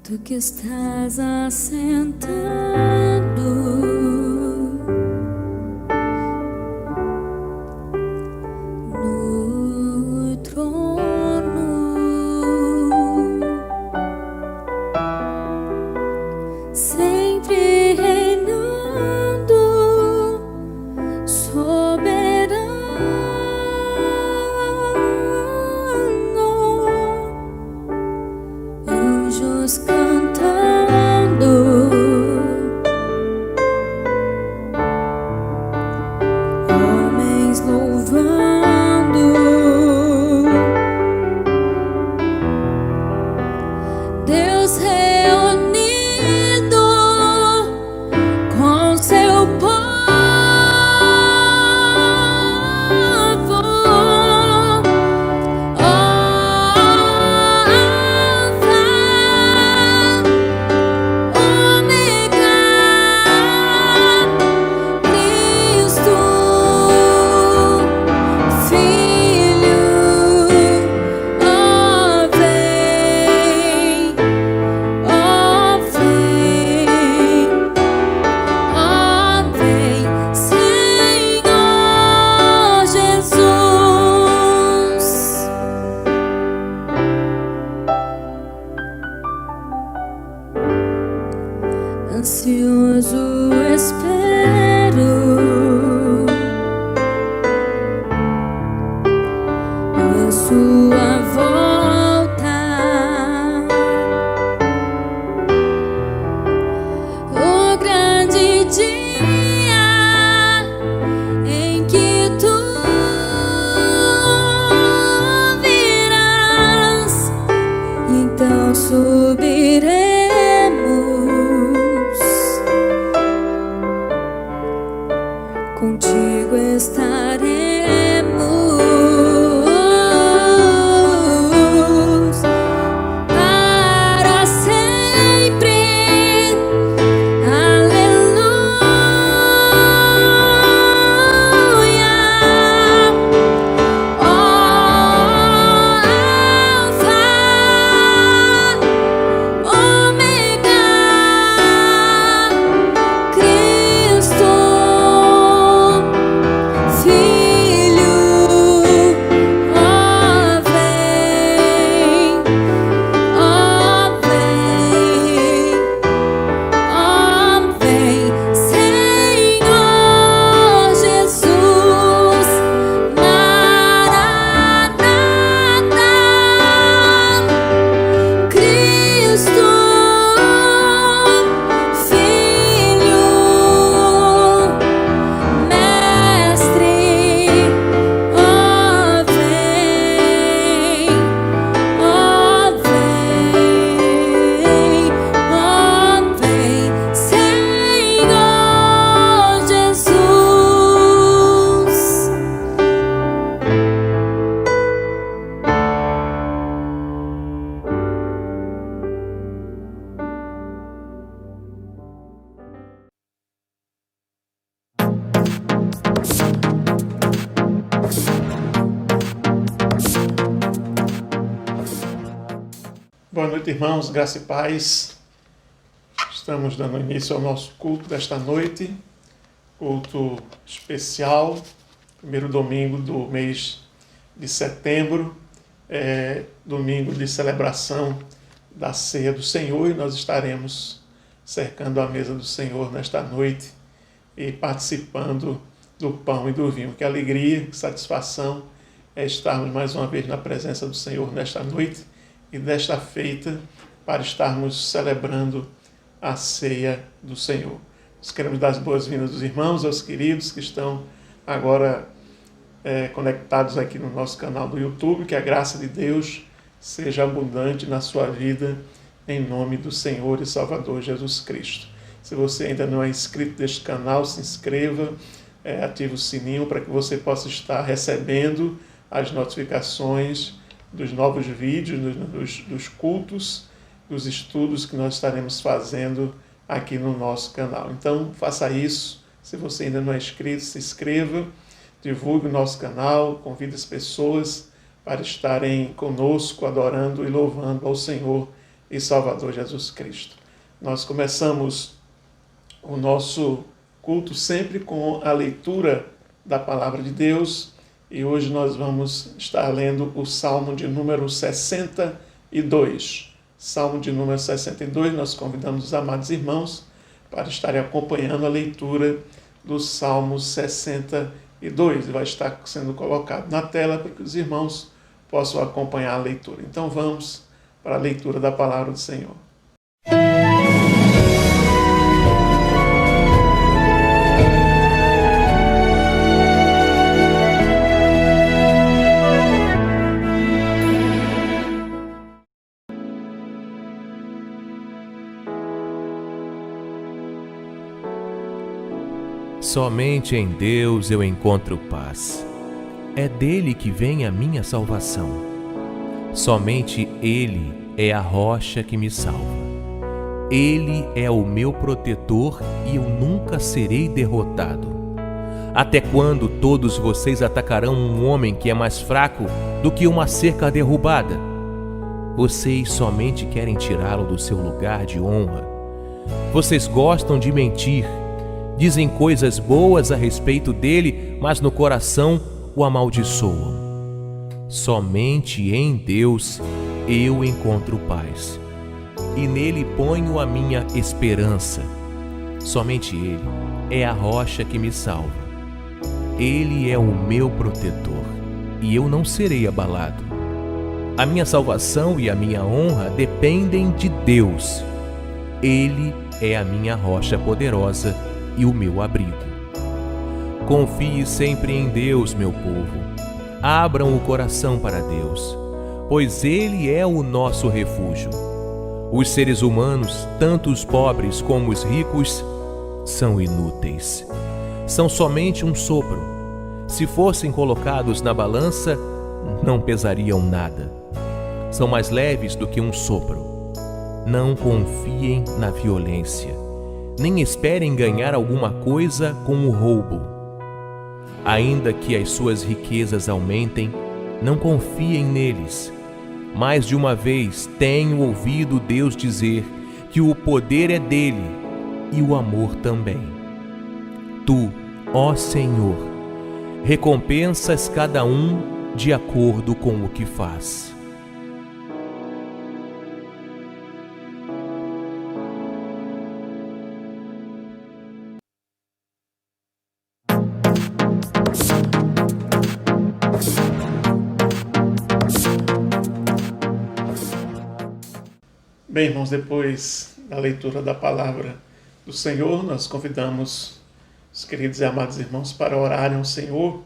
Tu que estás assentado no trono, sempre reinando, soberano, anjos cantando, homens louvando, Deus reunido com seu povo. Ansioso espero a sua volta, o grande dia em que tu virás, então subirei. Contigo estaremos para sempre. Aleluia. Oh, Alfa, Ômega, Cristo, Filho, ó vem, Senhor Jesus, Maranata, Cristo, Filho, Mestre, ó vem, Senhor Jesus. Boa noite, irmãos, graça e paz. Estamos dando início ao nosso culto desta noite, culto especial, primeiro domingo do mês de setembro, domingo de celebração da ceia do Senhor, e nós estaremos cercando a mesa do Senhor nesta noite e participando do pão e do vinho. Que alegria, que satisfação é estarmos mais uma vez na presença do Senhor nesta noite e desta feita para estarmos celebrando a ceia do Senhor. Nós queremos dar as boas-vindas aos irmãos, aos queridos que estão agora conectados aqui no nosso canal do YouTube. Que a graça de Deus seja abundante na sua vida, em nome do Senhor e Salvador Jesus Cristo. Se você ainda não é inscrito neste canal, se inscreva, ative o sininho para que você possa estar recebendo as notificações dos novos vídeos, dos cultos, dos estudos que nós estaremos fazendo aqui no nosso canal. Então, faça isso. Se você ainda não é inscrito, se inscreva, divulgue o nosso canal, convide as pessoas para estarem conosco, adorando e louvando ao Senhor e Salvador Jesus Cristo. Nós começamos o nosso culto sempre com a leitura da Palavra de Deus e hoje nós vamos estar lendo o Salmo de número 62. Salmo de número 62, nós convidamos os amados irmãos para estarem acompanhando a leitura do Salmo 62. Vai estar sendo colocado na tela para que os irmãos possam acompanhar a leitura. Então vamos para a leitura da Palavra do Senhor. Somente em Deus eu encontro paz. É dele que vem a minha salvação. Somente Ele é a rocha que me salva. Ele é o meu protetor e eu nunca serei derrotado. Até quando todos vocês atacarão um homem que é mais fraco do que uma cerca derrubada? Vocês somente querem tirá-lo do seu lugar de honra. Vocês gostam de mentir. Dizem coisas boas a respeito dele, mas no coração o amaldiçoam. Somente em Deus eu encontro paz, e nele ponho a minha esperança. Somente Ele é a rocha que me salva. Ele é o meu protetor, e eu não serei abalado. A minha salvação e a minha honra dependem de Deus. Ele é a minha rocha poderosa e o meu abrigo. Confie sempre em Deus, meu povo. Abram o coração para Deus, pois Ele é o nosso refúgio. Os seres humanos, tanto os pobres como os ricos, são inúteis. São somente um sopro. Se fossem colocados na balança, não pesariam nada. São mais leves do que um sopro. Não confiem na violência, nem esperem ganhar alguma coisa com o roubo. Ainda que as suas riquezas aumentem, não confiem neles. Mais de uma vez tenho ouvido Deus dizer que o poder é dele e o amor também. Tu, ó Senhor, recompensas cada um de acordo com o que faz. Bem, irmãos, depois da leitura da Palavra do Senhor, nós convidamos os queridos e amados irmãos para orarem ao Senhor,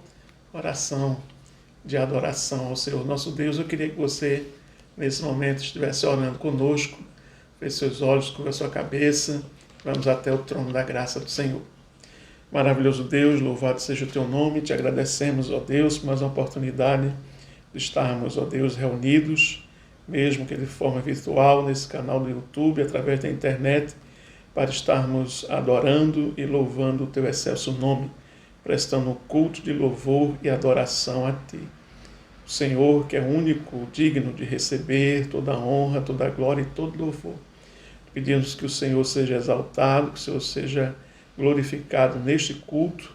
oração de adoração ao Senhor nosso Deus. Eu queria que você, nesse momento, estivesse orando conosco, feche seus olhos, curva sua cabeça, vamos até o trono da graça do Senhor. Maravilhoso Deus, louvado seja o teu nome, te agradecemos, ó Deus, por mais uma oportunidade de estarmos, ó Deus, reunidos, mesmo que de forma virtual, nesse canal do YouTube, através da internet, para estarmos adorando e louvando o teu excelso nome, prestando um culto de louvor e adoração a ti. O Senhor, que é único, digno de receber toda a honra, toda a glória e todo louvor. Pedimos que o Senhor seja exaltado, que o Senhor seja glorificado neste culto,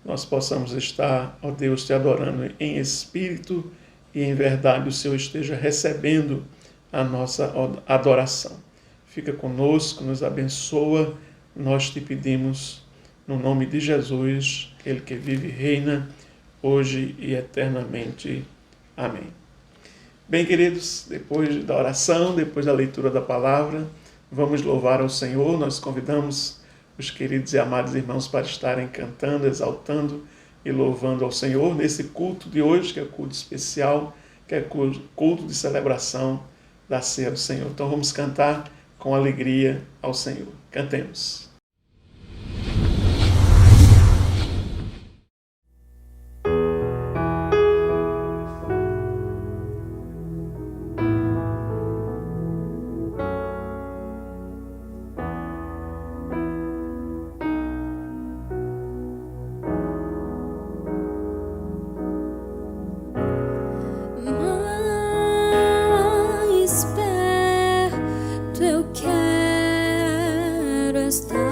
nós possamos estar, ó Deus, te adorando em espírito e em verdade o Senhor esteja recebendo a nossa adoração. Fica conosco, nos abençoa, nós te pedimos no nome de Jesus, Ele que vive e reina hoje e eternamente. Amém. Bem, queridos, depois da oração, depois da leitura da palavra, vamos louvar ao Senhor. Nós convidamos os queridos e amados irmãos para estarem cantando, exaltando e louvando ao Senhor nesse culto de hoje, que é o culto especial, que é o culto de celebração da ceia do Senhor. Então vamos cantar com alegria ao Senhor. Cantemos. Mais perto eu quero estar.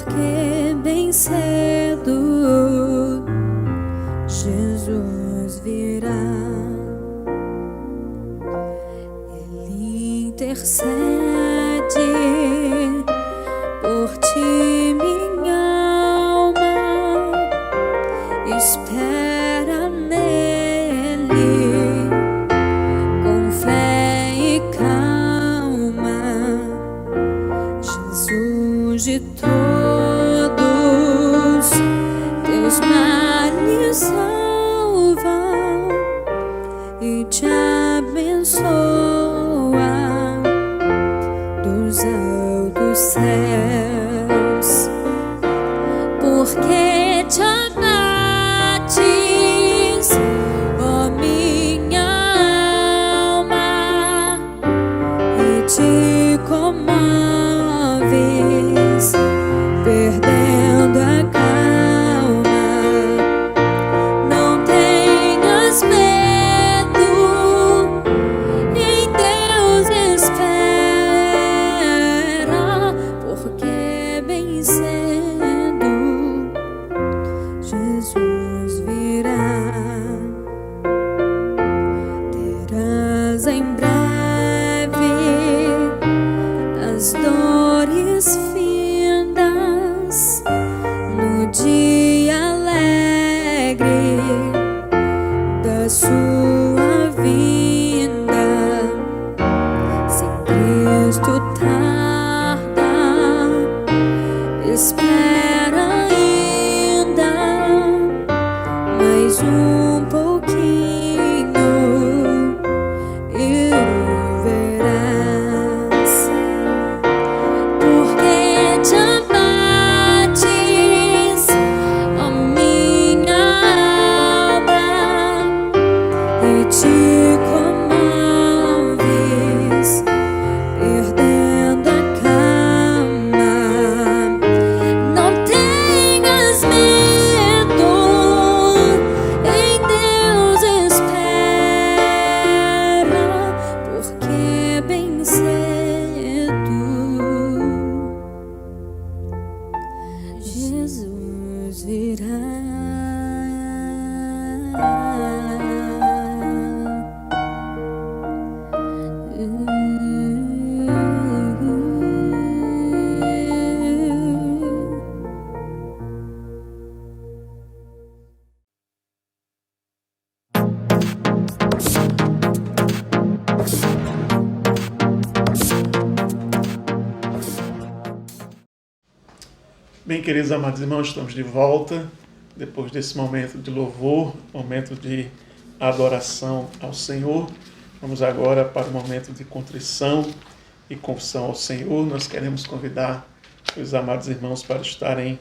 porque bem cedo Jesus virá. Ele intercede por ti, minha alma, espera nele com fé e calma. Jesus de todos teus males salva e te abençoa dos altos céus, porque te abates, ó minha alma, e te comoves, perdendo a calma. Não tenhas medo, em Deus espera, porque bem cedo Jesus virá. Terás em breve as dores findas no dia alegre da sua vinda. Se Cristo tarda, espera ainda mais um pouquinho e o verás. Porque te abates, ó minha alma, e te comoves, perdendo a calma. Não tenhas medo, em Deus espera, porque bem cedo Jesus virá. Bem, queridos amados irmãos, estamos de volta depois desse momento de louvor, momento de adoração ao Senhor. Vamos agora para o momento de contrição e confissão ao Senhor. Nós queremos convidar os amados irmãos para estarem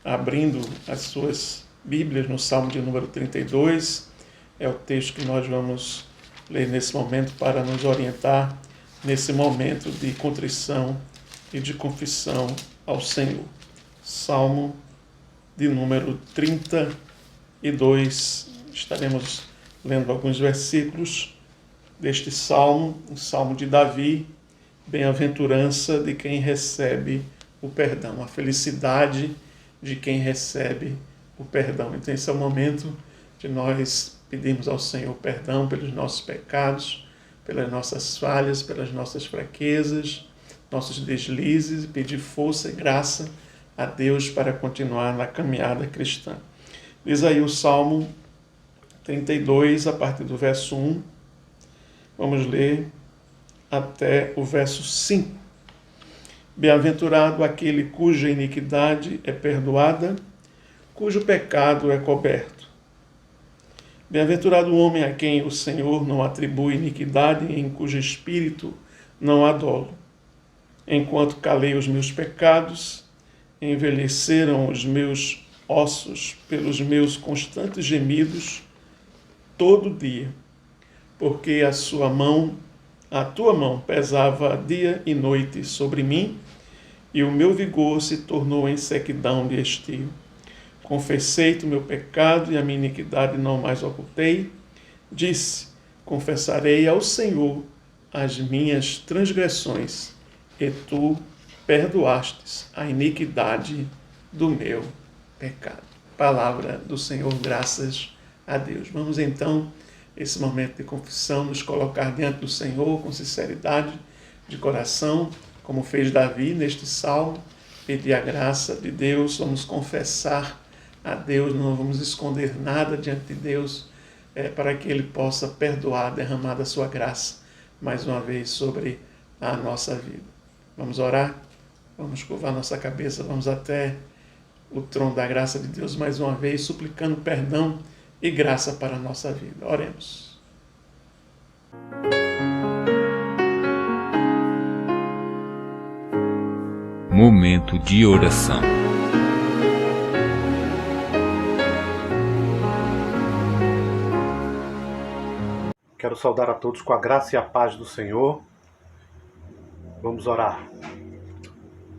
abrindo as suas Bíblias no Salmo de número 32. É o texto que nós vamos ler nesse momento para nos orientar nesse momento de contrição e de confissão ao Senhor. Salmo de número 32. Estaremos lendo alguns versículos deste salmo, um salmo de Davi, bem-aventurança de quem recebe o perdão, a felicidade de quem recebe o perdão. Então esse é o momento de nós pedirmos ao Senhor perdão pelos nossos pecados, pelas nossas falhas, pelas nossas fraquezas, nossos deslizes, e pedir força e graça a Deus para continuar na caminhada cristã. Diz aí o Salmo 32, a partir do verso 1. Vamos ler até o verso 5. Bem-aventurado aquele cuja iniquidade é perdoada, cujo pecado é coberto. Bem-aventurado o homem a quem o Senhor não atribui iniquidade, em cujo espírito não há dolo. Enquanto calei os meus pecados, envelheceram os meus ossos pelos meus constantes gemidos todo dia, porque a tua mão pesava dia e noite sobre mim, e o meu vigor se tornou em sequidão de estio. Confessei-te o meu pecado e a minha iniquidade não mais ocultei. Disse, confessarei ao Senhor as minhas transgressões, e tu perdoastes a iniquidade do meu pecado. Palavra do Senhor, graças a Deus. Vamos então, esse momento de confissão, nos colocar diante do Senhor com sinceridade de coração, como fez Davi neste salmo, pedir a graça de Deus, vamos confessar a Deus, não vamos esconder nada diante de Deus, para que Ele possa perdoar, derramar da sua graça mais uma vez sobre a nossa vida. Vamos orar? Vamos curvar nossa cabeça, vamos até o trono da graça de Deus mais uma vez, suplicando perdão e graça para a nossa vida. Oremos. Momento de oração. Quero saudar a todos com a graça e a paz do Senhor. Vamos orar.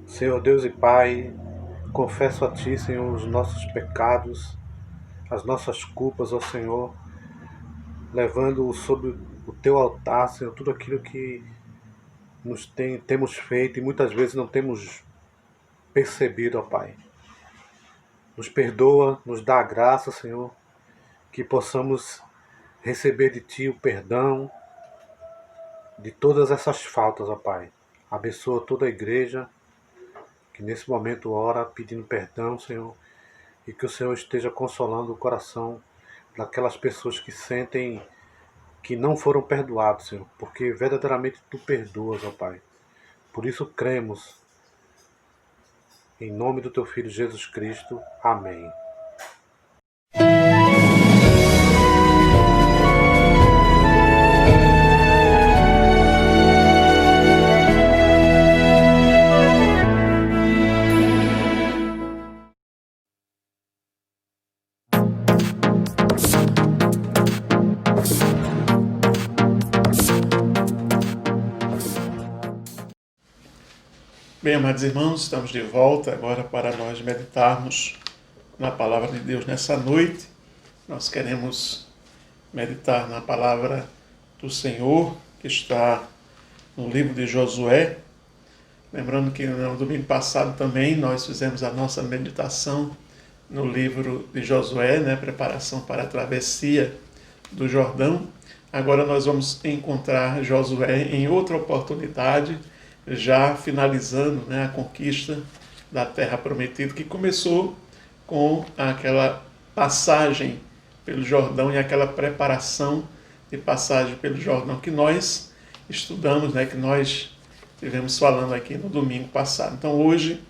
Senhor Deus e Pai, confesso a Ti, Senhor, os nossos pecados, as nossas culpas, ó Senhor, levando sobre o Teu altar, Senhor, tudo aquilo que temos feito e muitas vezes não temos percebido, ó Pai. Nos perdoa, nos dá a graça, Senhor, que possamos receber de Ti o perdão de todas essas faltas, ó Pai. Abençoa toda a igreja que nesse momento ora pedindo perdão, Senhor, e que o Senhor esteja consolando o coração daquelas pessoas que sentem que não foram perdoados, Senhor, porque verdadeiramente Tu perdoas, ó Pai. Por isso cremos. Em nome do Teu Filho Jesus Cristo. Amém. Bem, amados irmãos, estamos de volta agora para nós meditarmos na palavra de Deus nessa noite. Nós queremos meditar na palavra do Senhor, que está no livro de Josué. Lembrando que no domingo passado também nós fizemos a nossa meditação no livro de Josué, preparação para a travessia do Jordão. Agora nós vamos encontrar Josué em outra oportunidade, já finalizando a conquista da terra prometida, que começou com aquela passagem pelo Jordão e aquela preparação de passagem pelo Jordão que nós estudamos, que nós estivemos falando aqui no domingo passado. Então hoje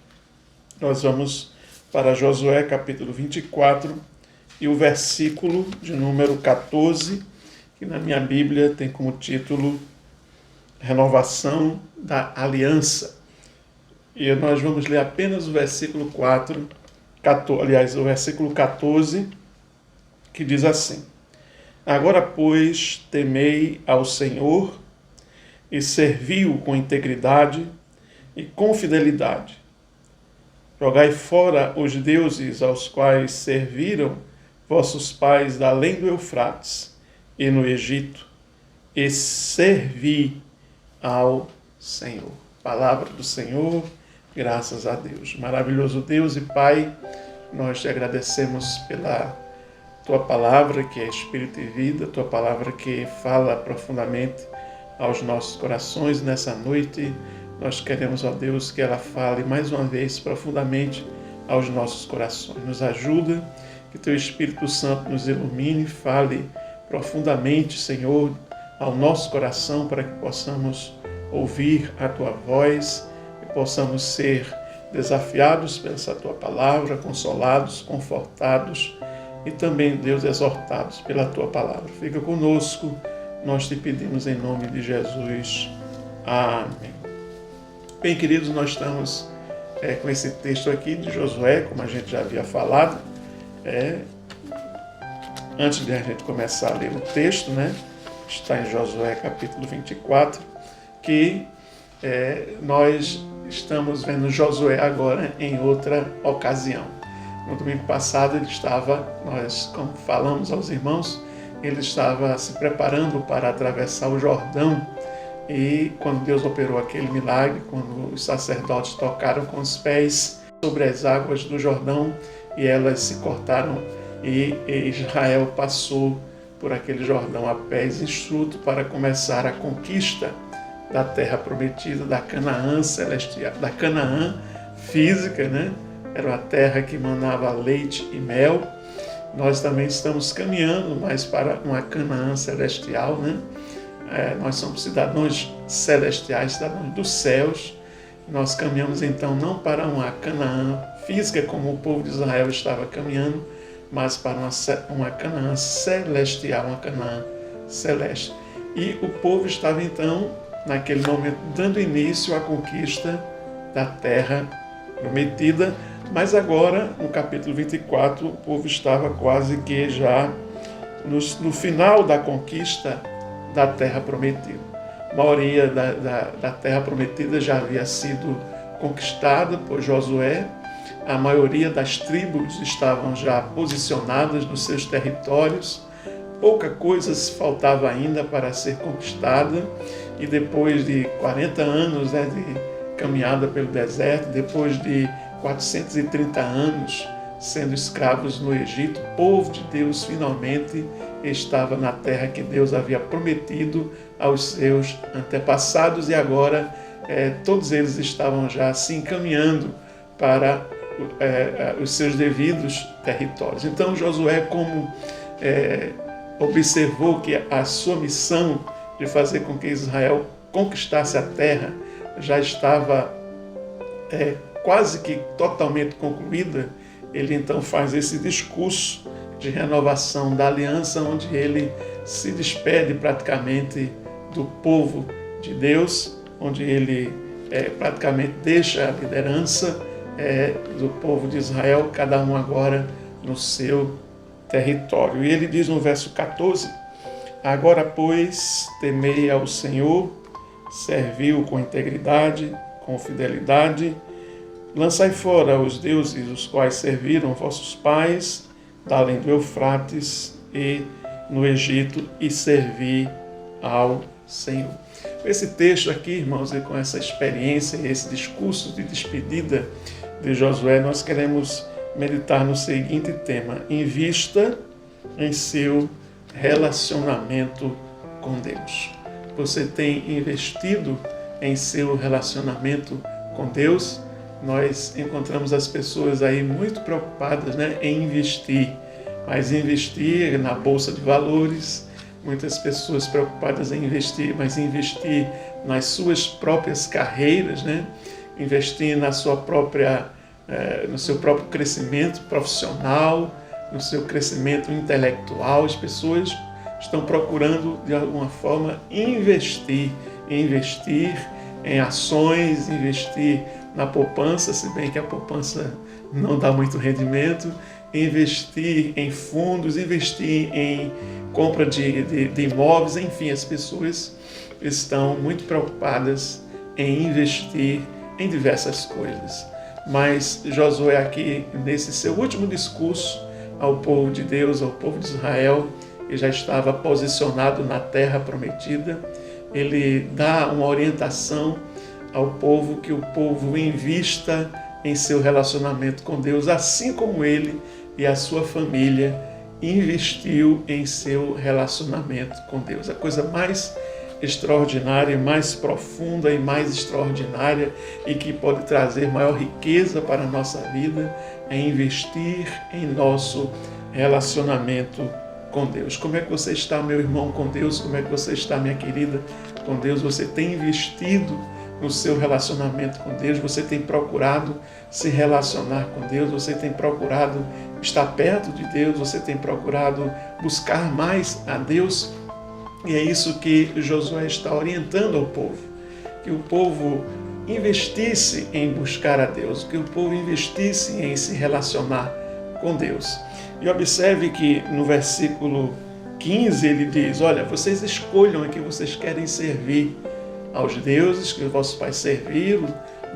nós vamos para Josué capítulo 24 e o versículo de número 14, que na minha Bíblia tem como título Renovação da Aliança. E nós vamos ler apenas o versículo 14, o versículo 14, que diz assim: Agora, pois, temei ao Senhor e servi-o com integridade e com fidelidade. Jogai fora os deuses aos quais serviram vossos pais da além do Eufrates e no Egito, e servi ao Senhor. Palavra do Senhor, graças a Deus. Maravilhoso Deus e Pai, nós te agradecemos pela Tua palavra, que é Espírito e vida, Tua palavra que fala profundamente aos nossos corações nessa noite. Nós queremos, ó Deus, que ela fale mais uma vez profundamente aos nossos corações. Nos ajuda, que Teu Espírito Santo nos ilumine, fale profundamente, Senhor, ao nosso coração, para que possamos ouvir a Tua voz e possamos ser desafiados pela Tua palavra, consolados, confortados e também, Deus, exortados pela Tua palavra. Fica conosco, nós te pedimos em nome de Jesus. Amém. Bem, queridos, nós estamos com esse texto aqui de Josué, como a gente já havia falado. Antes de a gente começar a ler o texto, está em Josué capítulo 24, que nós estamos vendo Josué agora em outra ocasião. No domingo passado como falamos aos irmãos, ele estava se preparando para atravessar o Jordão E quando Deus operou aquele milagre, quando os sacerdotes tocaram com os pés sobre as águas do Jordão e elas se cortaram, e Israel passou por aquele Jordão a pés enxuto para começar a conquista da terra prometida, da Canaã celestial, da Canaã física, né? Era uma terra que manava leite e mel. Nós também estamos caminhando mais para uma Canaã celestial, né? Nós somos cidadãos celestiais, cidadãos dos céus. Nós caminhamos então não para uma Canaã física, como o povo de Israel estava caminhando, mas para uma Canaã celestial, uma Canaã celeste. E o povo estava então, naquele momento, dando início à conquista da terra prometida, mas agora, no capítulo 24, o povo estava quase que já no final da conquista da terra prometida. A maioria da terra prometida já havia sido conquistada por Josué, a maioria das tribos estavam já posicionadas nos seus territórios, pouca coisa faltava ainda para ser conquistada, e depois de 40 anos de caminhada pelo deserto, depois de 430 anos sendo escravos no Egito, o povo de Deus finalmente estava na terra que Deus havia prometido aos seus antepassados, e agora todos eles estavam já se encaminhando para os seus devidos territórios. Então Josué, como observou que a sua missão de fazer com que Israel conquistasse a terra já estava quase que totalmente concluída, ele então faz esse discurso de renovação da aliança, onde ele se despede praticamente do povo de Deus, onde ele praticamente deixa a liderança do povo de Israel, cada um agora no seu território. E ele diz no verso 14: agora, pois, temei ao Senhor, servi-o com integridade, com fidelidade, lançai fora os deuses os quais serviram vossos pais, da além do Eufrates e no Egito, e servi ao Senhor. Esse texto aqui, irmãos, e com essa experiência e esse discurso de despedida de Josué, nós queremos meditar no seguinte tema: invista em seu relacionamento com Deus. Você tem investido em seu relacionamento com Deus? Nós encontramos as pessoas aí muito preocupadas, em investir, mas investir na bolsa de valores, muitas pessoas preocupadas em investir, mas investir nas suas próprias carreiras, investir na sua própria, no seu próprio crescimento profissional, no seu crescimento intelectual. As pessoas estão procurando, de alguma forma, investir em ações, investir na poupança, se bem que a poupança não dá muito rendimento, investir em fundos, investir em compra de imóveis, enfim, as pessoas estão muito preocupadas em investir em diversas coisas. Mas Josué aqui, nesse seu último discurso ao povo de Deus, ao povo de Israel, ele já estava posicionado na terra prometida, ele dá uma orientação ao povo, que o povo invista em seu relacionamento com Deus, assim como ele e a sua família investiu em seu relacionamento com Deus. A coisa mais extraordinária, mais profunda e mais extraordinária, e que pode trazer maior riqueza para a nossa vida, é investir em nosso relacionamento com Deus. Como é que você está, meu irmão, com Deus? Como é que você está, minha querida, com Deus? Você tem investido no seu relacionamento com Deus? Você tem procurado se relacionar com Deus? Você tem procurado estar perto de Deus? Você tem procurado buscar mais a Deus? E é isso que Josué está orientando ao povo, que o povo investisse em buscar a Deus, que o povo investisse em se relacionar com Deus. E observe que no versículo 15 ele diz: olha, vocês escolham a que vocês querem servir, aos deuses que os vossos pais serviram,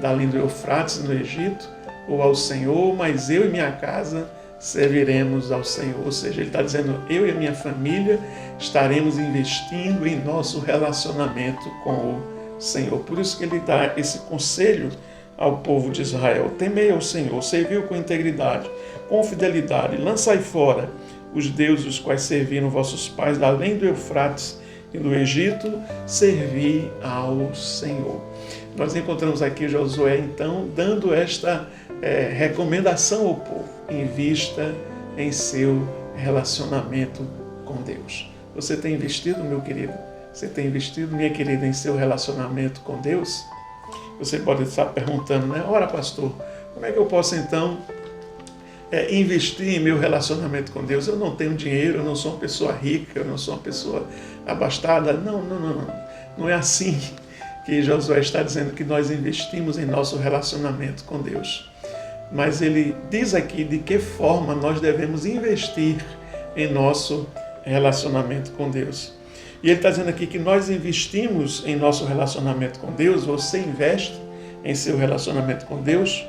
da além do Eufrates no Egito, ou ao Senhor, mas eu e minha casa serviremos ao Senhor. Ou seja, ele está dizendo, eu e a minha família estaremos investindo em nosso relacionamento com o Senhor. Por isso que ele dá esse conselho ao povo de Israel. Temei ao Senhor, serviu com integridade, com fidelidade, lançai fora os deuses os quais serviram vossos pais, além do Eufrates e do Egito, servi ao Senhor. Nós encontramos aqui Josué, então, dando esta recomendação ao povo: invista em seu relacionamento com Deus. Você tem investido, meu querido? Você tem investido, minha querida, em seu relacionamento com Deus? Você pode estar perguntando, né? Ora, pastor, como é que eu posso, então, investir em meu relacionamento com Deus? Eu não tenho dinheiro, eu não sou uma pessoa rica, eu não sou uma pessoa abastada. Não. Não é assim que Josué está dizendo que nós investimos em nosso relacionamento com Deus. Mas ele diz aqui de que forma nós devemos investir em nosso relacionamento com Deus. E ele está dizendo aqui que nós investimos em nosso relacionamento com Deus, você investe em seu relacionamento com Deus,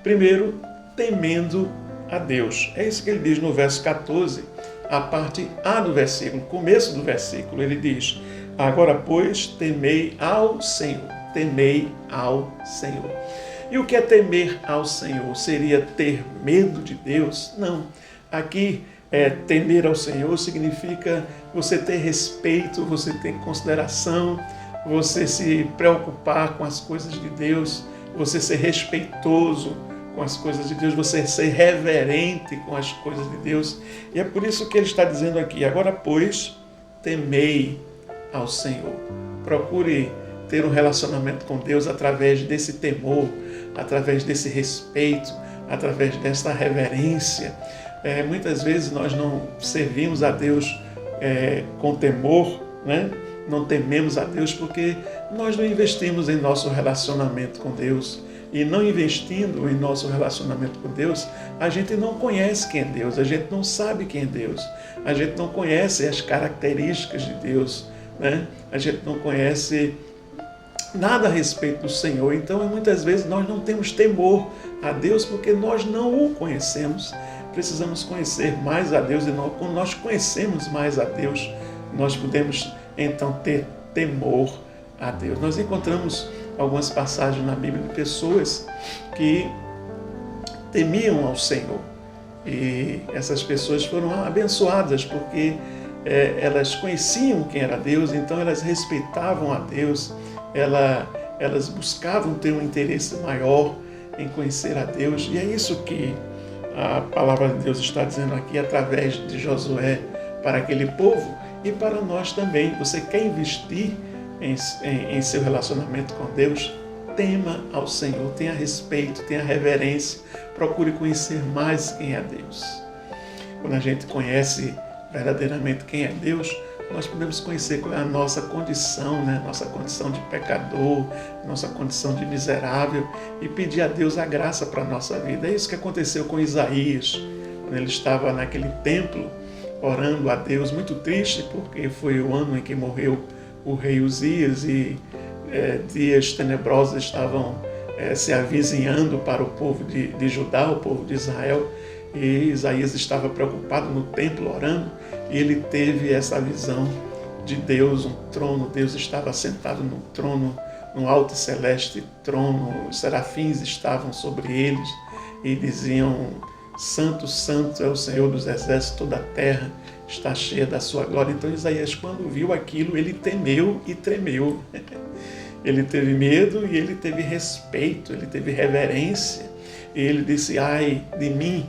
primeiro, temendo a Deus. É isso que ele diz no verso 14, a parte A do versículo, começo do versículo. Ele diz, agora, pois, temei ao Senhor. Temei ao Senhor. E o que é temer ao Senhor? Seria ter medo de Deus? Não. Aqui, temer ao Senhor significa você ter respeito, você ter consideração, você se preocupar com as coisas de Deus, você ser respeitoso com as coisas de Deus, você ser reverente com as coisas de Deus. E é por isso que ele está dizendo aqui, agora, pois, temei ao Senhor. Procure ter um relacionamento com Deus através desse temor, através desse respeito, através dessa reverência. Muitas vezes nós não servimos a Deus com temor, né? Não tememos a Deus porque nós não investimos em nosso relacionamento com Deus. E não investindo em nosso relacionamento com Deus, a gente não conhece quem é Deus, a gente não sabe quem é Deus, a gente não conhece as características de Deus, né? A gente não conhece nada a respeito do Senhor. Então, muitas vezes nós não temos temor a Deus porque nós não o conhecemos. Precisamos conhecer mais a Deus, e quando nós conhecemos mais a Deus, nós podemos então ter temor a Deus. Nós encontramos algumas passagens na Bíblia de pessoas que temiam ao Senhor, e essas pessoas foram abençoadas porque elas conheciam quem era Deus, então elas respeitavam a Deus, elas buscavam ter um interesse maior em conhecer a Deus. E é isso que a palavra de Deus está dizendo aqui através de Josué para aquele povo e para nós também. Você quer investir em seu relacionamento com Deus? Tema ao Senhor, tenha respeito, tenha reverência, procure conhecer mais quem é Deus. Quando a gente conhece verdadeiramente quem é Deus, nós podemos conhecer qual é a nossa condição, né? Nossa condição de pecador, nossa condição de miserável, e pedir a Deus a graça para a nossa vida. É isso que aconteceu com Isaías, quando ele estava naquele templo orando a Deus, muito triste, porque foi o ano em que morreu o rei Uzias e dias tenebrosos estavam se avizinhando para o povo de Judá, o povo de Israel. E Isaías estava preocupado no templo orando, e ele teve essa visão de Deus, um trono. Deus estava sentado no trono, no alto e celeste trono, os serafins estavam sobre eles e diziam: Santo, Santo é o Senhor dos exércitos, toda a terra está cheia da sua glória. Então Isaías, quando viu aquilo, ele temeu e tremeu. Ele teve medo e ele teve respeito, ele teve reverência. E ele disse: ai de mim,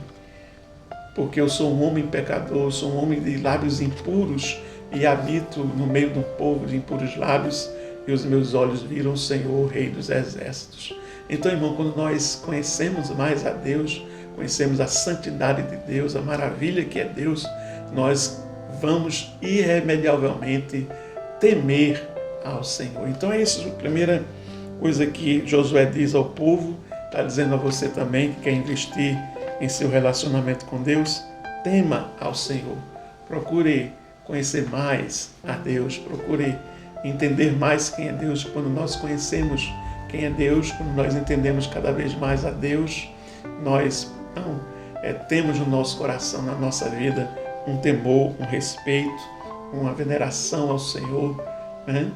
porque eu sou um homem pecador, sou um homem de lábios impuros e habito no meio de um povo de impuros lábios, e os meus olhos viram o Senhor, o Rei dos Exércitos. Então, irmão, quando nós conhecemos mais a Deus, conhecemos a santidade de Deus, a maravilha que é Deus, nós vamos irremediavelmente temer ao Senhor. Então é isso, a primeira coisa que Josué diz ao povo, está dizendo a você também que quer investir em seu relacionamento com Deus: tema ao Senhor. Procure conhecer mais a Deus, procure entender mais quem é Deus. Quando nós conhecemos quem é Deus, quando nós entendemos cada vez mais a Deus, nós então temos no nosso coração, na nossa vida, um temor, um respeito, uma veneração ao Senhor, né?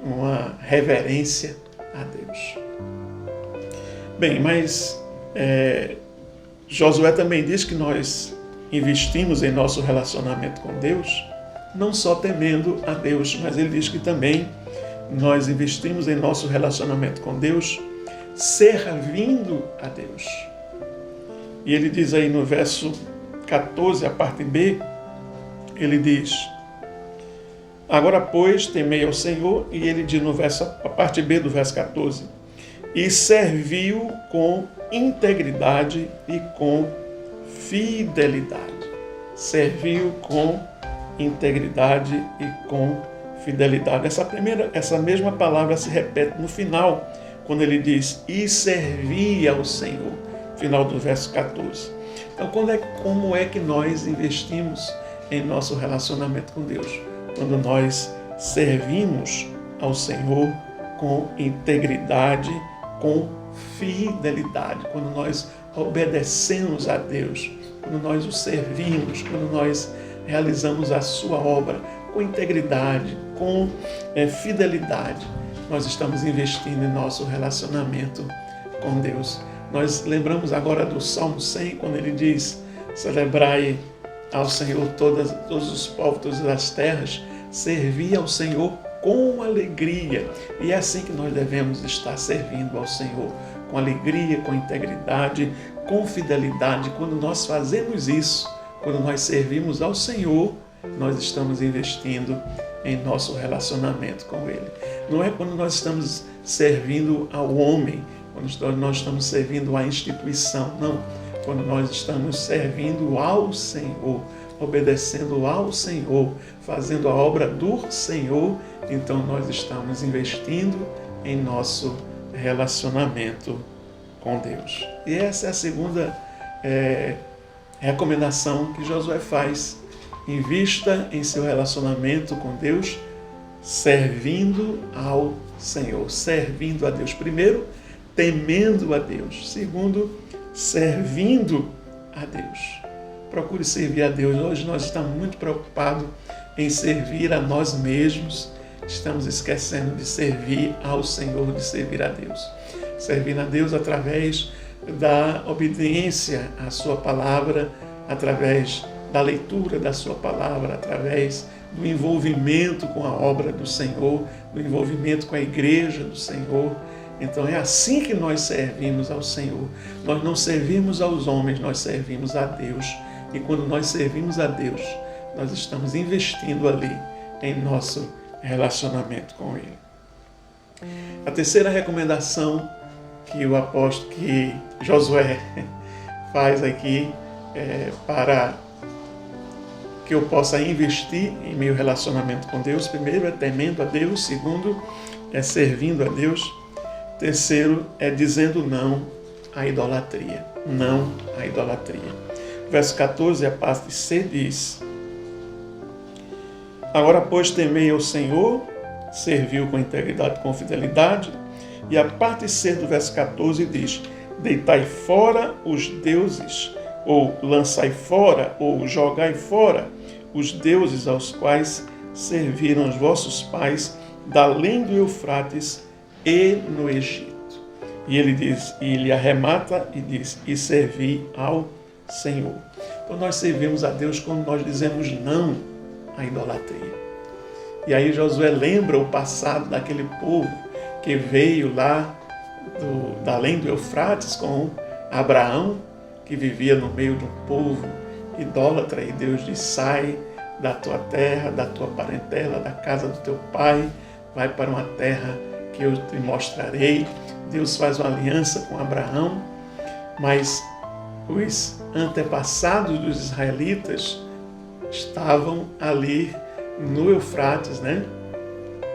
Uma reverência a Deus. Bem, mas Josué também diz que nós investimos em nosso relacionamento com Deus, não só temendo a Deus, mas ele diz que também nós investimos em nosso relacionamento com Deus servindo a Deus. E ele diz aí no verso 14, a parte B, ele diz: agora, pois, temei ao Senhor, e ele diz a parte B do verso 14, e serviu com integridade e com fidelidade. Serviu com integridade e com fidelidade. Essa mesma palavra se repete no final, quando ele diz, e servia ao Senhor, final do verso 14. Então, como é que nós investimos em nosso relacionamento com Deus? Quando nós servimos ao Senhor com integridade, com fidelidade, quando nós obedecemos a Deus, quando nós o servimos, quando nós realizamos a sua obra com integridade, com fidelidade, nós estamos investindo em nosso relacionamento com Deus. Nós lembramos agora do Salmo 100, quando ele diz, celebrai ao Senhor todos os povos, todas as terras, servir ao Senhor com alegria. E é assim que nós devemos estar servindo ao Senhor, com alegria, com integridade, com fidelidade. Quando nós fazemos isso, quando nós servimos ao Senhor, nós estamos investindo em nosso relacionamento com Ele. Não é quando nós estamos servindo ao homem, quando nós estamos servindo à instituição, não. Quando nós estamos servindo ao Senhor, obedecendo ao Senhor, fazendo a obra do Senhor, então nós estamos investindo em nosso relacionamento com Deus. E essa é a segunda recomendação que Josué faz. Invista em seu relacionamento com Deus, servindo ao Senhor, servindo a Deus. Primeiro, temendo a Deus. Segundo, servindo a Deus. Procure servir a Deus. Hoje nós estamos muito preocupados em servir a nós mesmos. Estamos esquecendo de servir ao Senhor, de servir a Deus. Servir a Deus através da obediência à sua palavra, através da leitura da sua palavra, através do envolvimento com a obra do Senhor, do envolvimento com a igreja do Senhor. Então é assim que nós servimos ao Senhor. Nós não servimos aos homens, nós servimos a Deus. E quando nós servimos a Deus, nós estamos investindo ali em nosso relacionamento com Ele. A terceira recomendação que Josué faz aqui para que eu possa investir em meu relacionamento com Deus, primeiro é temendo a Deus, segundo é servindo a Deus, terceiro é dizendo não à idolatria. Não à idolatria. Verso 14, a parte C diz: agora, pois, temei ao Senhor, serviu com integridade, com fidelidade. E a parte C do verso 14 diz: deitai fora os deuses, ou lançai fora, ou jogai fora os deuses aos quais serviram os vossos pais, da além do Eufrates e no Egito. E ele diz, e ele arremata e diz, e servi ao Senhor. Então nós servimos a Deus quando nós dizemos não à idolatria. E aí Josué lembra o passado daquele povo que veio lá da além do Eufrates com Abraão, que vivia no meio de um povo idólatra, e Deus diz, sai da tua terra, da tua parentela, da casa do teu pai, vai para uma terra que eu te mostrarei. Deus faz uma aliança com Abraão, mas os antepassados dos israelitas estavam ali no Eufrates, né?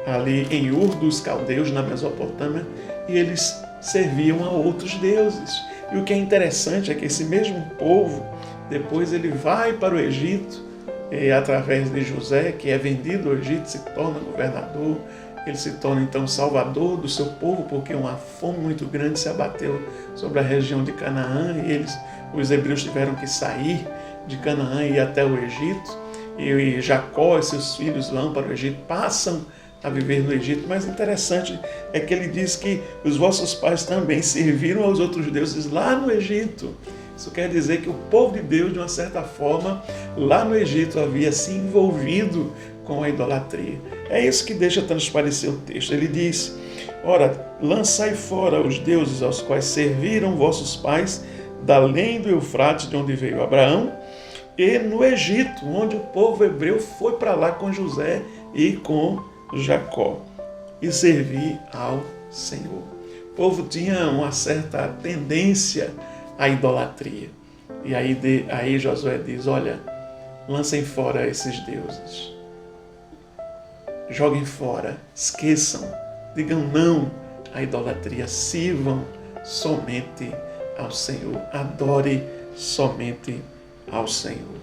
Ali em Ur dos Caldeus, na Mesopotâmia, e eles serviam a outros deuses. E o que é interessante é que esse mesmo povo, depois ele vai para o Egito, e através de José, que é vendido ao Egito, se torna governador, ele se torna então salvador do seu povo, porque uma fome muito grande se abateu sobre a região de Canaã, e eles os hebreus tiveram que sair de Canaã e ir até o Egito, e Jacó e seus filhos vão para o Egito, passam a viver no Egito. Mas interessante é que ele diz que os vossos pais também serviram aos outros deuses lá no Egito. Isso quer dizer que o povo de Deus, de uma certa forma, lá no Egito havia se envolvido com a idolatria. É isso que deixa transparecer o texto. Ele diz: ora, lançai fora os deuses aos quais serviram vossos pais, da além do Eufrates, de onde veio Abraão, e no Egito, onde o povo hebreu foi para lá com José e com Jacó, e servir ao Senhor. O povo tinha uma certa tendência à idolatria. E aí Josué diz: olha, lancem fora esses deuses. Joguem fora, esqueçam, digam não à idolatria, sirvam somente ao Senhor, adore somente ao Senhor.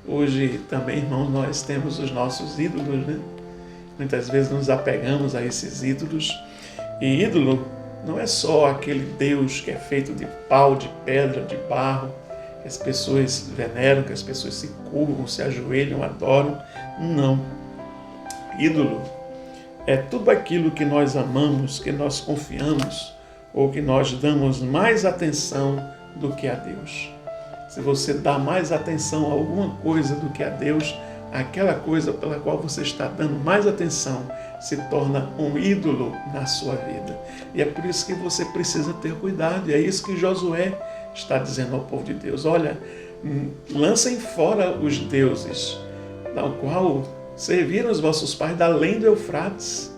Hoje também, irmãos, nós temos os nossos ídolos, né? Muitas vezes nos apegamos a esses ídolos, e ídolo não é só aquele Deus que é feito de pau, de pedra, de barro, que as pessoas veneram, que as pessoas se curvam, se ajoelham, adoram. Não. Ídolo é tudo aquilo que nós amamos, que nós confiamos, ou que nós damos mais atenção do que a Deus. Se você dá mais atenção a alguma coisa do que a Deus, aquela coisa pela qual você está dando mais atenção se torna um ídolo na sua vida. E é por isso que você precisa ter cuidado. E é isso que Josué está dizendo ao povo de Deus: olha, lancem fora os deuses, ao qual serviram os vossos pais da além do Eufrates,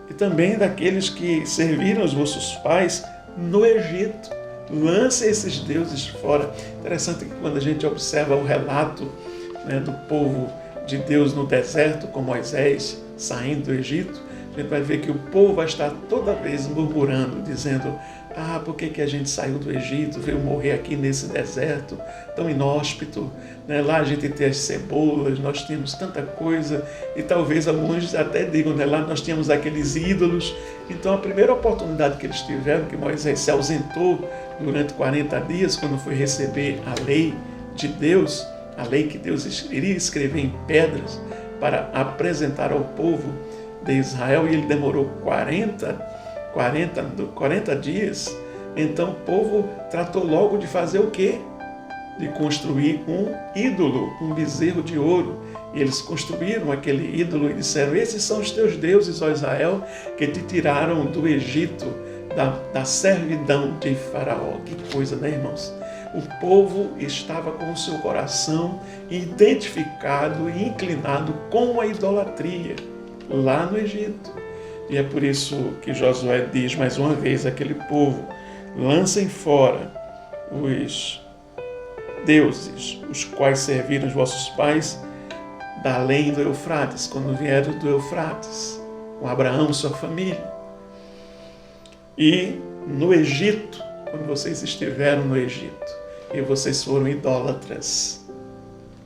e também daqueles que serviram os vossos pais no Egito. Lance esses deuses fora. Interessante que quando a gente observa o relato, né, do povo de Deus no deserto, com Moisés saindo do Egito, a gente vai ver que o povo vai estar toda vez murmurando, dizendo: por que a gente saiu do Egito, veio morrer aqui nesse deserto tão inóspito, né? Lá a gente tem as cebolas, nós tínhamos tanta coisa, e talvez alguns até digam, né? Lá nós tínhamos aqueles ídolos. Então a primeira oportunidade que eles tiveram, que Moisés se ausentou durante 40 dias, quando foi receber a lei de Deus, a lei que Deus iria escrever em pedras para apresentar ao povo de Israel, e ele demorou 40 dias. Então o povo tratou logo de fazer o quê? De construir um ídolo, um bezerro de ouro. E eles construíram aquele ídolo e disseram: esses são os teus deuses, ó Israel, que te tiraram do Egito, da servidão de Faraó. Que coisa, né, irmãos? O povo estava com o seu coração identificado e inclinado com a idolatria lá no Egito. E é por isso que Josué diz mais uma vez àquele povo: lancem fora os deuses, os quais serviram os vossos pais da além do Eufrates, quando vieram do Eufrates, com Abraão e sua família. E no Egito, quando vocês estiveram no Egito, e vocês foram idólatras,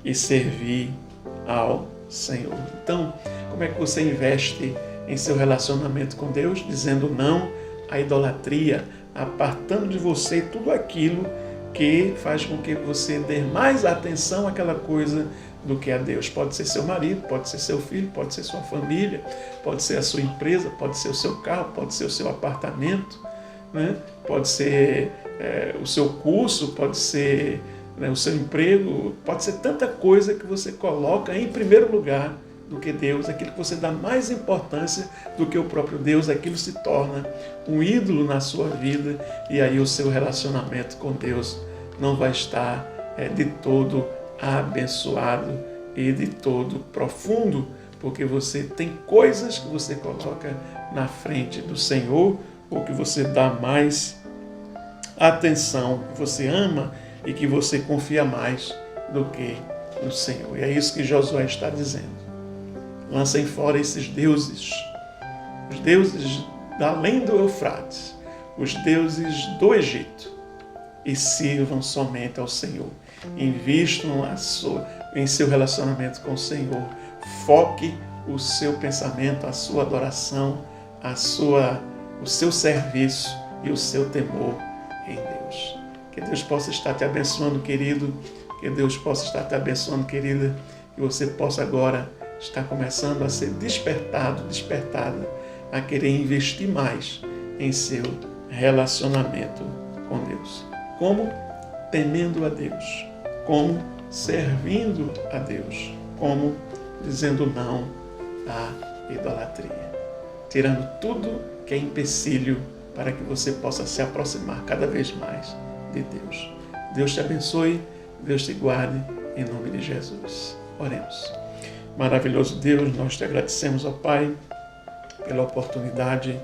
e servir ao Senhor. Então, como é que você investe em seu relacionamento com Deus? Dizendo não à idolatria, apartando de você tudo aquilo que faz com que você dê mais atenção àquela coisa do que a Deus. Pode ser seu marido, pode ser seu filho, pode ser sua família, pode ser a sua empresa, pode ser o seu carro, pode ser o seu apartamento, né? Pode ser o seu curso, pode ser, né, o seu emprego, pode ser tanta coisa que você coloca em primeiro lugar do que Deus, aquilo que você dá mais importância do que o próprio Deus, aquilo se torna um ídolo na sua vida, e aí o seu relacionamento com Deus não vai estar de todo abençoado e de todo profundo, porque você tem coisas que você coloca na frente do Senhor, ou que você dá mais atenção, que você ama e que você confia mais do que no Senhor. E é isso que Josué está dizendo. Lancem fora esses deuses, os deuses da além do Eufrates, os deuses do Egito, e sirvam somente ao Senhor. Invistam em seu relacionamento com o Senhor. Foque o seu pensamento, a sua adoração, o seu serviço e o seu temor em Deus. Que Deus possa estar te abençoando, querido. Que Deus possa estar te abençoando, querida. Que você possa agora estar começando a ser despertada a querer investir mais em seu relacionamento com Deus. Como? Temendo a Deus. Como? Servindo a Deus. Como? Dizendo não à idolatria. Tirando tudo que é empecilho para que você possa se aproximar cada vez mais de Deus. Deus te abençoe, Deus te guarde, em nome de Jesus. Oremos. Maravilhoso Deus, nós te agradecemos, ó Pai, pela oportunidade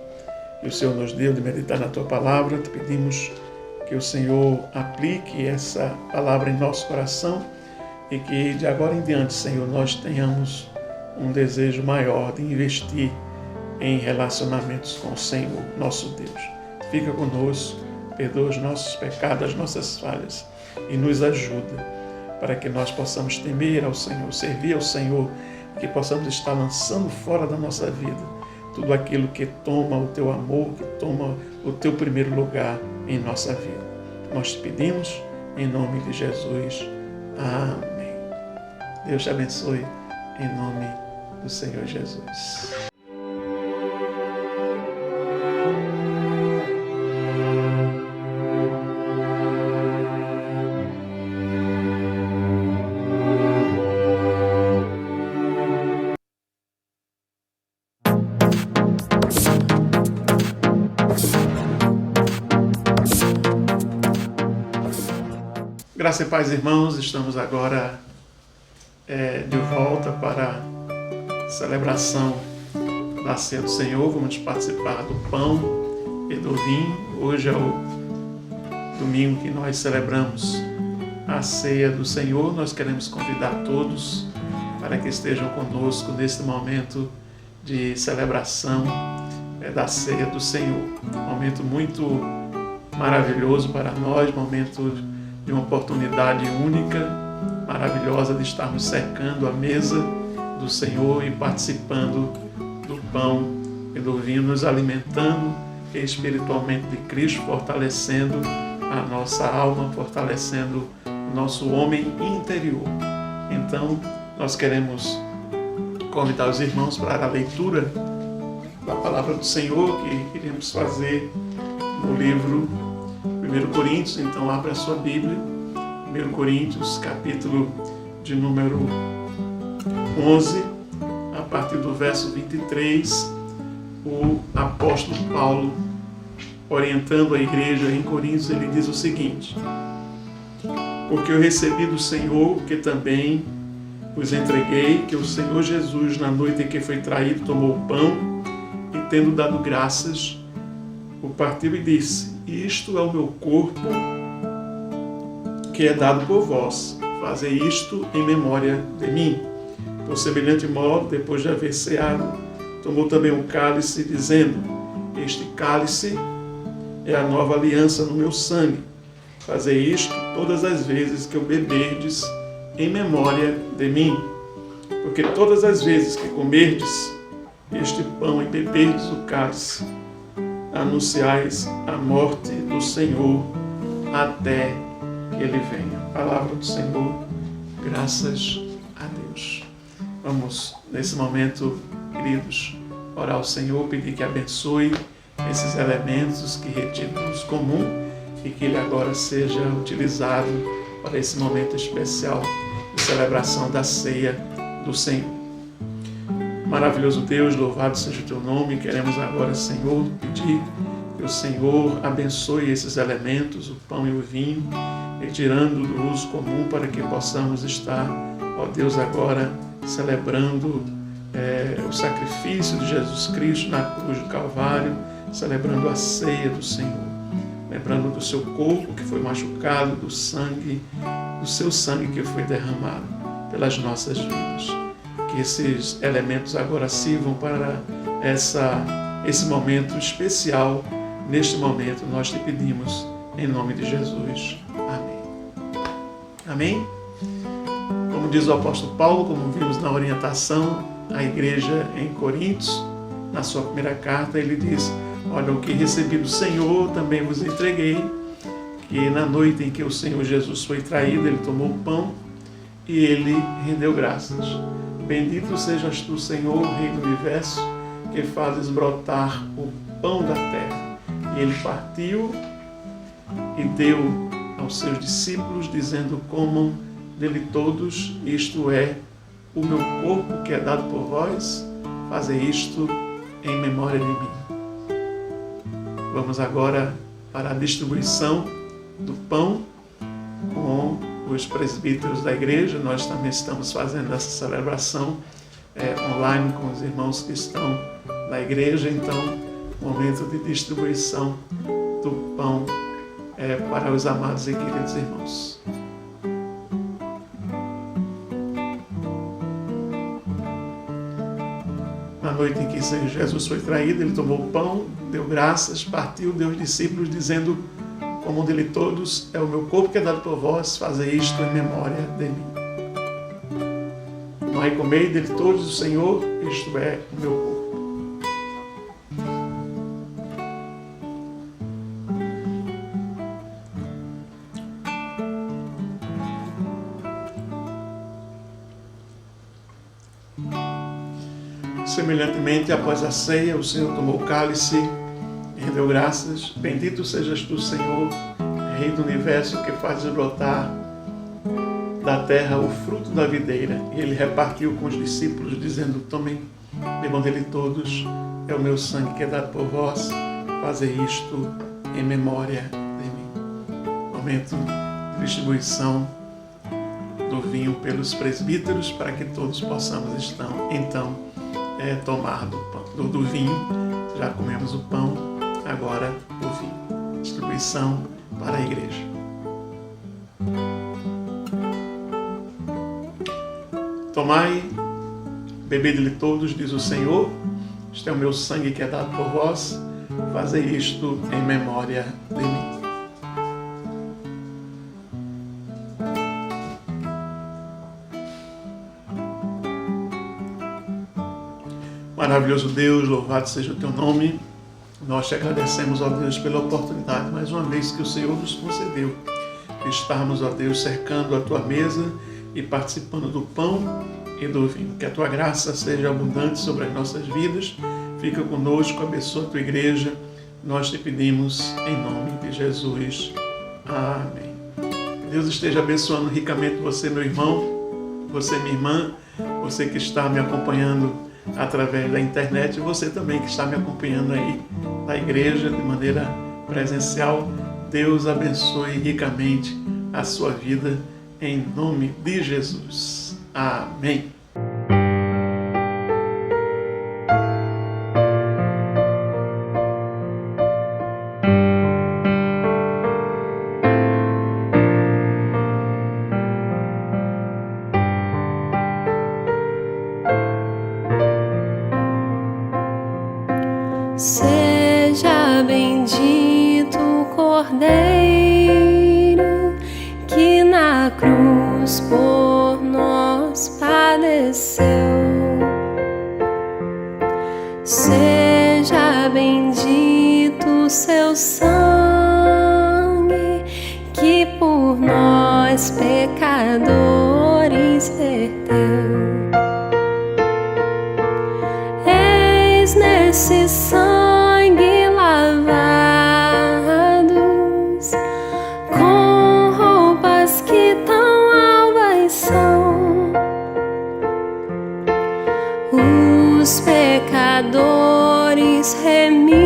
que o Senhor nos deu de meditar na Tua Palavra. Te pedimos que o Senhor aplique essa palavra em nosso coração e que de agora em diante, Senhor, nós tenhamos um desejo maior de investir em relacionamentos com o Senhor, nosso Deus. Fica conosco, perdoa os nossos pecados, as nossas falhas e nos ajuda para que nós possamos temer ao Senhor, servir ao Senhor, que possamos estar lançando fora da nossa vida tudo aquilo que toma o Teu amor, que toma o Teu primeiro lugar em nossa vida. Nós te pedimos em nome de Jesus. Amém. Deus te abençoe em nome do Senhor Jesus. Graça e paz, irmãos, estamos agora de volta para a celebração da Ceia do Senhor. Vamos participar do pão e do vinho. Hoje é o domingo que nós celebramos a Ceia do Senhor. Nós queremos convidar todos para que estejam conosco neste momento de celebração da Ceia do Senhor. Um momento muito maravilhoso para nós, momento de uma oportunidade única, maravilhosa de estarmos cercando a mesa do Senhor e participando do pão e do vinho, nos alimentando espiritualmente de Cristo, fortalecendo a nossa alma, fortalecendo o nosso homem interior. Então, nós queremos convidar os irmãos para a leitura da palavra do Senhor, que iremos fazer no livro 1 Coríntios. Então abra a sua Bíblia, 1 Coríntios, capítulo de número 11, a partir do verso 23, o apóstolo Paulo, orientando a igreja em Coríntios, ele diz o seguinte: porque eu recebi do Senhor que também vos entreguei, que o Senhor Jesus, na noite em que foi traído, tomou o pão e, tendo dado graças, o partiu e disse: isto é o meu corpo, que é dado por vós. Fazei isto em memória de mim. Por semelhante modo, depois de haver ceado, tomou também um cálice, dizendo: este cálice é a nova aliança no meu sangue. Fazei isto todas as vezes que o beberdes em memória de mim. Porque todas as vezes que comerdes este pão e beberdes o cálice, anunciais a morte do Senhor até que Ele venha. Palavra do Senhor, graças a Deus. Vamos, nesse momento, queridos, orar ao Senhor, pedir que abençoe esses elementos que retiramos comum e que Ele agora seja utilizado para esse momento especial de celebração da ceia do Senhor. Maravilhoso Deus, louvado seja o Teu nome. Queremos agora, Senhor, pedir que o Senhor abençoe esses elementos, o pão e o vinho, retirando do uso comum para que possamos estar, ó Deus, agora celebrando o sacrifício de Jesus Cristo na cruz do Calvário, celebrando a ceia do Senhor, lembrando do Seu corpo que foi machucado, do Seu sangue que foi derramado pelas nossas vidas. Que esses elementos agora sirvam para esse momento especial. Neste momento nós te pedimos em nome de Jesus. Amém. Amém? Como diz o apóstolo Paulo, como vimos na orientação à igreja em Coríntios, na sua primeira carta, ele diz: olha, o que recebi do Senhor também vos entreguei, que na noite em que o Senhor Jesus foi traído, ele tomou o pão e ele rendeu graças. Bendito sejas tu, Senhor, Rei do Universo, que fazes brotar o pão da terra. E ele partiu e deu aos seus discípulos, dizendo: comam dele todos, isto é o meu corpo que é dado por vós, fazei isto em memória de mim. Vamos agora para a distribuição do pão com os presbíteros da igreja. Nós também estamos fazendo essa celebração online com os irmãos que estão na igreja. Então, momento de distribuição do pão para os amados e queridos irmãos. Na noite em que Jesus foi traído, ele tomou o pão, deu graças, partiu, deu aos discípulos, dizendo: comam dele todos, é o meu corpo que é dado por vós, fazei isto em memória de mim. Tomai e comei dele todos, o Senhor, isto é o meu corpo. Semelhantemente, após a ceia, o Senhor tomou o cálice e rendeu graças. Bendito sejas tu, Senhor, Rei do Universo, que fazes brotar da terra o fruto da videira. E ele repartiu com os discípulos, dizendo: tomem, bebam dele todos, é o meu sangue que é dado por vós, fazei isto em memória de mim. Momento de distribuição do vinho pelos presbíteros, para que todos possamos então tomar do vinho. Já comemos o pão, agora o vinho. Distribuição para a igreja. Tomai, bebei dele todos, diz o Senhor, este é o meu sangue que é dado por vós, fazei isto em memória de mim. Maravilhoso Deus, louvado seja o teu nome. Nós te agradecemos, ó Deus, pela oportunidade, mais uma vez, que o Senhor nos concedeu, de estarmos, ó Deus, cercando a tua mesa e participando do pão e do vinho. Que a tua graça seja abundante sobre as nossas vidas. Fica conosco, abençoa a tua igreja. Nós te pedimos em nome de Jesus. Amém. Que Deus esteja abençoando ricamente você, meu irmão, você, minha irmã, você que está me acompanhando através da internet, e você também que está me acompanhando aí na igreja de maneira presencial. Deus abençoe ricamente a sua vida, em nome de Jesus. Amém. Seja bendito o Cordeiro que na cruz por nós padeceu. Seja bendito o seu sangue que por nós pecadores verteu. Eis nesse sangue lavados, com roupas que tão alvas são, os pecadores remidos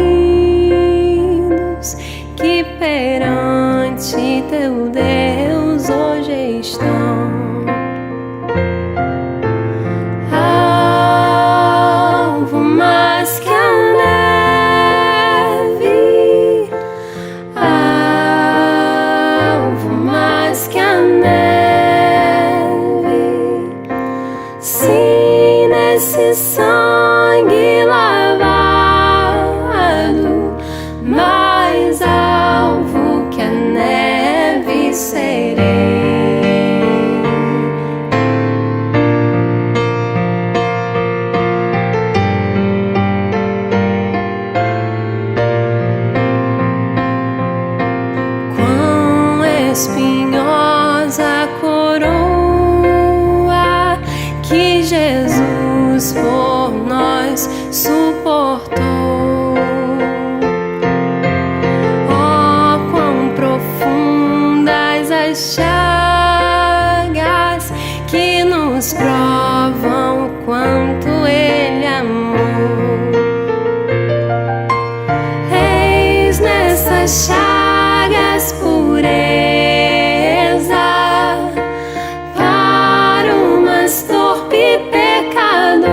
que perante teu Deus hoje estão. Alvo mais que a neve, alvo mais que a neve, sim, nesse sangue lavado, mais alvo que a neve serei. suportou. Oh, quão profundas as chagas que nos provam o quanto Ele amou. Eis nessas chagas pureza para o mais torpe pecador,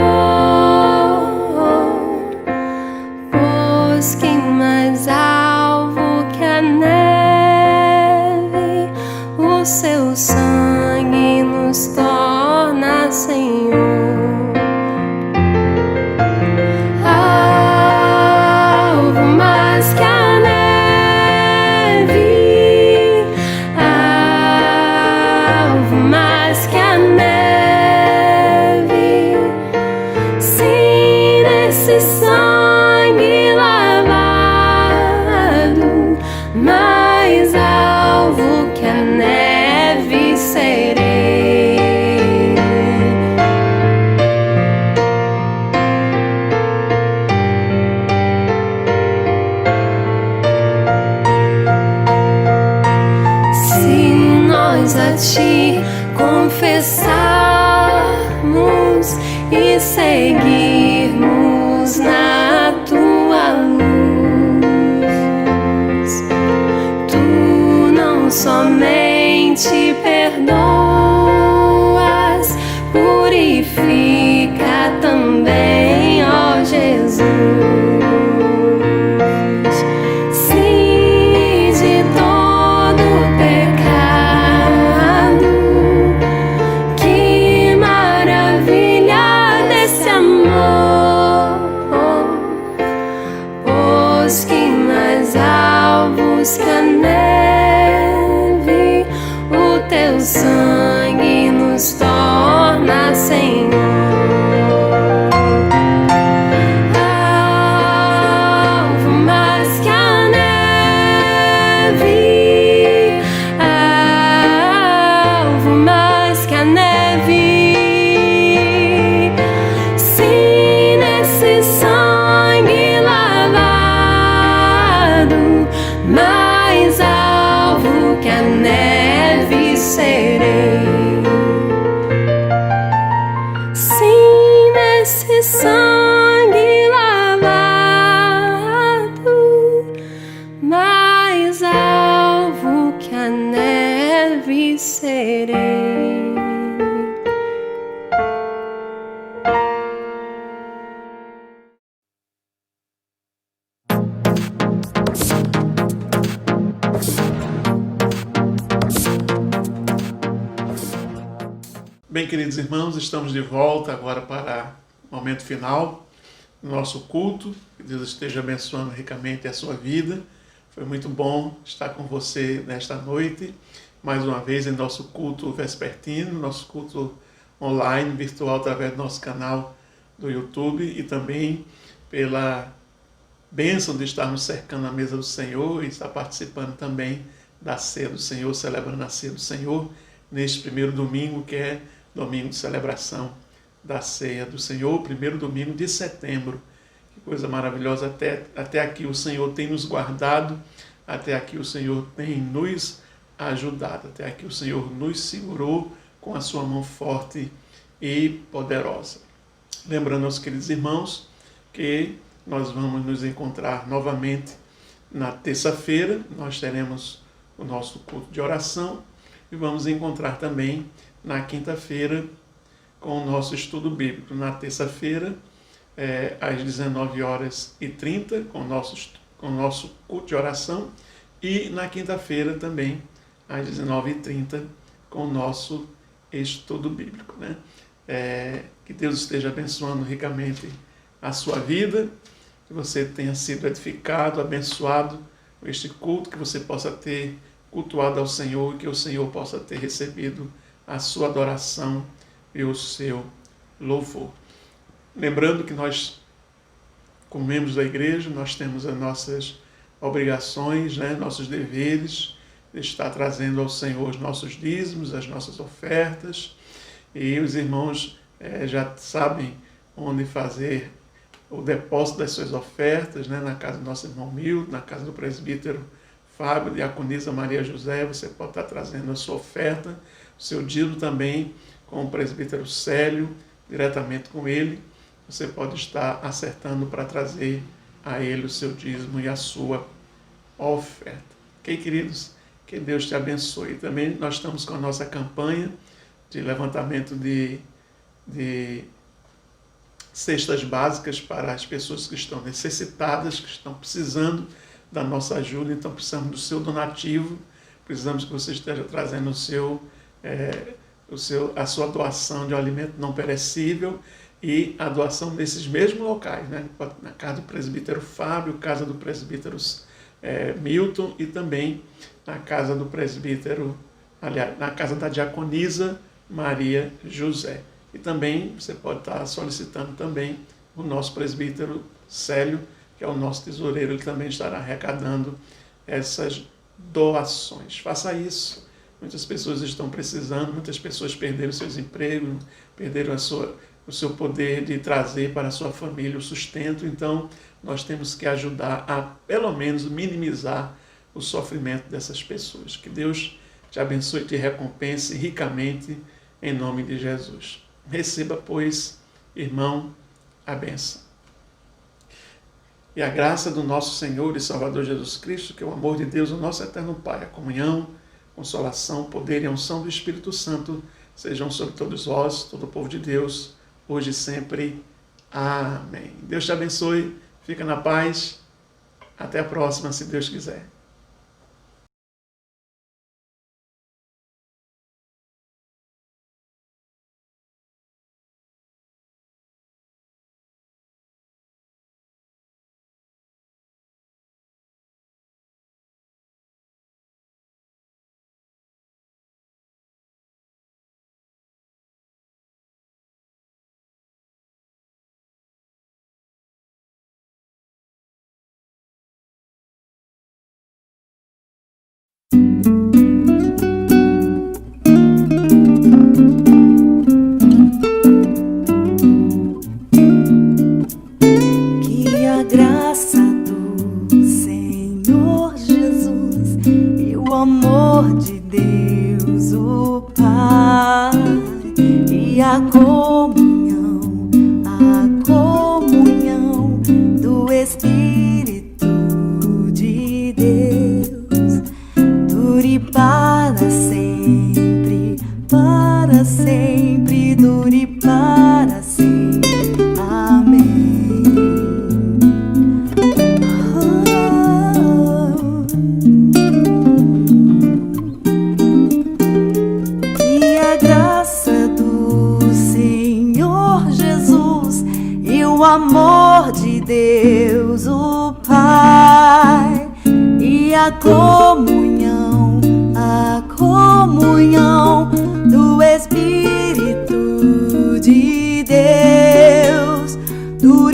pois quem mais alvo que a neve, o seu sangue nos torna Senhor. Alvo mais que a neve, alvo mais que a neve, sim, nesse sangue lavado, mais alvo que a neve serei. Se nós a Ti confessarmos e seguirmos na Tua luz, Tu não somente perdoas, purifica também, ó Jesus. Sim, de todo pecado, que maravilha desse amor, pois que mais alvos que a neve, o Teu sangue nos torna Senhor. Alvo mais que a neve, alvo mais que a neve, sim, nesse sangue lavado, mais alvo que a neve serei. Sim, nesse sangue lavado, mais alvo que a neve serei. Bem, queridos irmãos, estamos de volta agora para o momento final do nosso culto. Que Deus esteja abençoando ricamente a sua vida. Foi muito bom estar com você nesta noite, mais uma vez em nosso culto vespertino, nosso culto online, virtual, através do nosso canal do YouTube e também pela bênção de estarmos cercando a mesa do Senhor e estar participando também da ceia do Senhor, celebrando a ceia do Senhor neste primeiro domingo, que é domingo de celebração da ceia do Senhor, primeiro domingo de setembro. Que coisa maravilhosa, até aqui o Senhor tem nos guardado, até aqui o Senhor tem nos ajudado, até aqui o Senhor nos segurou com a sua mão forte e poderosa. Lembrando aos queridos irmãos que nós vamos nos encontrar novamente na terça-feira, nós teremos o nosso culto de oração e vamos encontrar também na quinta-feira com o nosso estudo bíblico. Na terça-feira, às 19h30, com o nosso culto de oração, e na quinta-feira também, às 19h30, com o nosso estudo bíblico, né? Que Deus esteja abençoando ricamente a sua vida, que você tenha sido edificado, abençoado com este culto, que você possa ter cultuado ao Senhor e que o Senhor possa ter recebido a sua adoração e o seu louvor. Lembrando que nós, como membros da igreja, nós temos as nossas obrigações, né, nossos deveres, de estar trazendo ao Senhor os nossos dízimos, as nossas ofertas, e os irmãos já sabem onde fazer o depósito das suas ofertas, né, na casa do nosso irmão Milton, na casa do presbítero Fábio, diaconisa Maria José. Você pode estar trazendo a sua oferta, o seu dízimo também com o presbítero Célio, diretamente com ele. Você pode estar acertando para trazer a ele o seu dízimo e a sua oferta. Ok, queridos? Que Deus te abençoe. Também nós estamos com a nossa campanha de levantamento de cestas básicas para as pessoas que estão necessitadas, que estão precisando da nossa ajuda. Então precisamos do seu donativo, precisamos que você esteja trazendo a sua doação de um alimento não perecível e a doação desses mesmos locais, né? Na casa do presbítero Fábio, casa do presbítero Milton e também na casa do presbítero, aliás, na casa da diaconisa Maria José. E também você pode estar solicitando também o nosso presbítero Célio, que é o nosso tesoureiro, ele também estará arrecadando essas doações. Faça isso. Muitas pessoas estão precisando, muitas pessoas perderam seus empregos, perderam o seu poder de trazer para a sua família o sustento. Então, nós temos que ajudar a, pelo menos, minimizar o sofrimento dessas pessoas. Que Deus te abençoe e te recompense ricamente, em nome de Jesus. Receba, pois, irmão, a bênção. E a graça do nosso Senhor e Salvador Jesus Cristo, que é o amor de Deus, o nosso eterno Pai, a comunhão, consolação, poder e a unção do Espírito Santo sejam sobre todos vós, todo o povo de Deus, hoje e sempre. Amém. Deus te abençoe, fica na paz. Até a próxima, se Deus quiser. Que a graça do Senhor Jesus e o amor de Deus, o Pai, e a comunhão do Espírito de Deus dure para sempre, dure para sempre. Amém. Que a graça do Senhor Jesus e o amor de Deus, o Pai, e a comunhão do Espírito de Deus dure